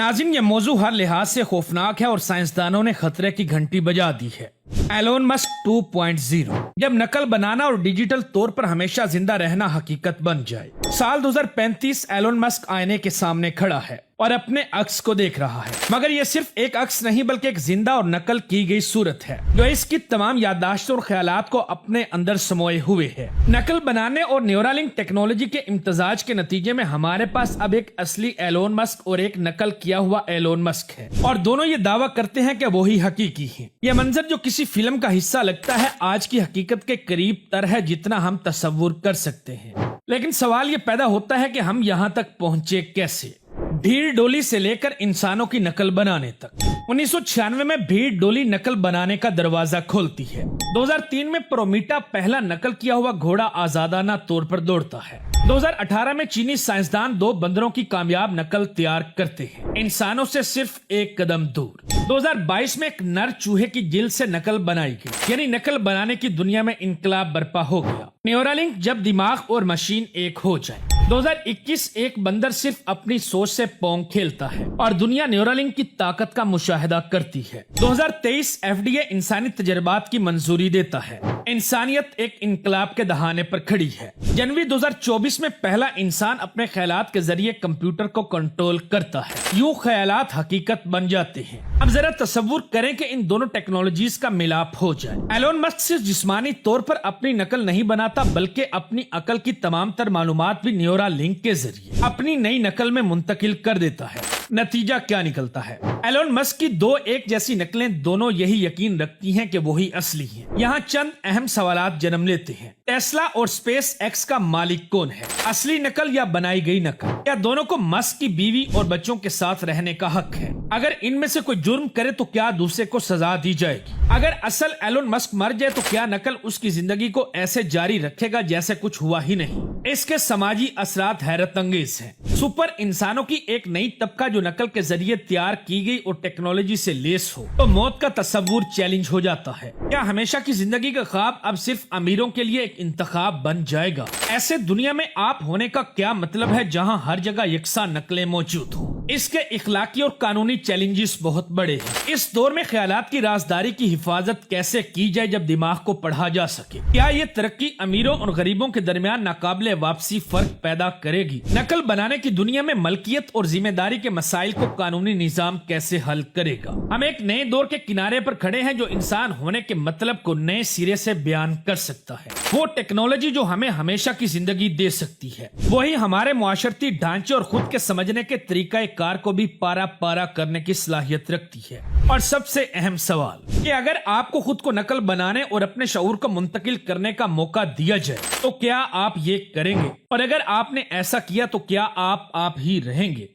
नाज़रीन, ये मौजू हर लिहाज से खौफनाक है और साइंसदानों ने खतरे की घंटी बजा दी है। एलोन मस्क 2.0, जब नकल बनाना और डिजिटल तौर पर हमेशा जिंदा रहना हकीकत बन जाए। साल 2035 एलोन मस्क आईने के सामने खड़ा है और अपने अक्स को देख रहा है, मगर ये सिर्फ एक अक्स नहीं बल्कि एक जिंदा और नकल की गई सूरत है जो इसकी तमाम याददाश्तों और ख्यालात को अपने अंदर समोए हुए है। नकल बनाने और न्यूरालिंक टेक्नोलॉजी के इम्तजाज के नतीजे में हमारे पास अब एक असली एलोन मस्क और एक नकल किया हुआ एलोन मस्क है, और दोनों ये दावा करते हैं कि वही हकीकी है। ये मंजर जो किसी फिल्म का हिस्सा लगता है, आज की हकीकत के करीब तर है जितना हम तस्वुर कर सकते हैं। लेकिन सवाल ये पैदा होता है कि हम यहाँ तक पहुँचे कैसे। भीड़ डोली से लेकर इंसानों की नकल बनाने तक। 1996 में भीड़ डोली नकल बनाने का दरवाजा खोलती है। 2003 में प्रोमीटा पहला नकल किया हुआ घोड़ा आजादाना तौर पर दौड़ता है। 2018 में चीनी साइंसदान 2 बंदरों की कामयाब नकल तैयार करते हैं, इंसानों से सिर्फ एक कदम दूर। 2022 में एक नर चूहे की जिल्द से नकल बनाई गई, यानी नकल बनाने की दुनिया में इनकलाब बर्पा हो गया। न्यूरालिंक, जब दिमाग और मशीन एक हो जाए। 2021 एक बंदर सिर्फ अपनी सोच से पोंग खेलता है और दुनिया न्यूरालिंक की ताकत का मुशाहिदा करती है। 2023 FDA इंसानी तजर्बात की मंजूरी देता है। इंसानियत एक इनकलाब के दहाने पर खड़ी है। जनवरी 2024 में पहला इंसान अपने ख्यालात के जरिए कंप्यूटर को कंट्रोल करता है। यूं ख्यालात हकीकत बन जाते हैं। अब जरा तसव्वुर करें कि इन दोनों टेक्नोलॉजीज का मिलाप हो जाए। एलोन मस्क सिर्फ जिस्मानी तौर पर अपनी नकल नहीं बनाता, बल्कि अपनी अकल की तमाम तर मालूमात भी न्यूरालिंक के जरिए अपनी नई नकल में मुंतकिल कर देता है। नतीजा क्या निकलता है? एलोन मस्क की 2 एक जैसी नकलें दोनों यही यकीन रखती हैं कि वही असली हैं। यहाँ चंद अहम सवालात जन्म लेते हैं। टेस्ला और स्पेस एक्स का मालिक कौन है? असली नकल या बनाई गई नकल? क्या दोनों को मस्क की बीवी और बच्चों के साथ रहने का हक है? अगर इनमें से कोई जुर्म करे तो क्या दूसरे को सजा दी जाएगी? अगर असल एलोन मस्क मर जाए तो क्या नकल उसकी जिंदगी को ऐसे जारी रखेगा जैसे कुछ हुआ ही नहीं? इसके समाजी असरात हैरत अंगेज हैं। सुपर इंसानों की एक नई तबका जो नकल के जरिए तैयार की गई और टेक्नोलॉजी से लेस हो तो मौत का तस्वुर चैलेंज हो जाता है। क्या हमेशा की जिंदगी का ख्वाब अब सिर्फ अमीरों के लिए एक इंतखाब बन जाएगा? ऐसे दुनिया में आप होने का क्या मतलब है जहां हर जगह यकसा नकलें मौजूद हो? इसके इखलाकी और कानूनी चैलेंजेस बहुत बड़े हैं। इस दौर में ख्यालात की राजदारी की हिफाजत कैसे की जाए जब दिमाग को पढ़ा जा सके? क्या ये तरक्की अमीरों और गरीबों के दरमियान नाकाबिले वापसी फर्क पैदा करेगी? नकल बनाने की दुनिया में मलकियत और जिम्मेदारी के मसाइल को कानूनी निजाम कैसे हल करेगा? हम एक नए दौर के किनारे पर खड़े हैं जो इंसान होने के मतलब को नए सिरे से बयान कर सकता है। वो टेक्नोलॉजी जो हमें हमेशा की जिंदगी दे सकती है, वही हमारे मुआशरती ढांचे और खुद के समझने के तरीका कार को भी पारा पारा करने की सलाहियत रखती है। और सबसे अहम सवाल कि अगर आपको खुद को नकल बनाने और अपने शऊर को मुंतकिल करने का मौका दिया जाए तो क्या आप ये करेंगे? और अगर आपने ऐसा किया तो क्या आप ही रहेंगे?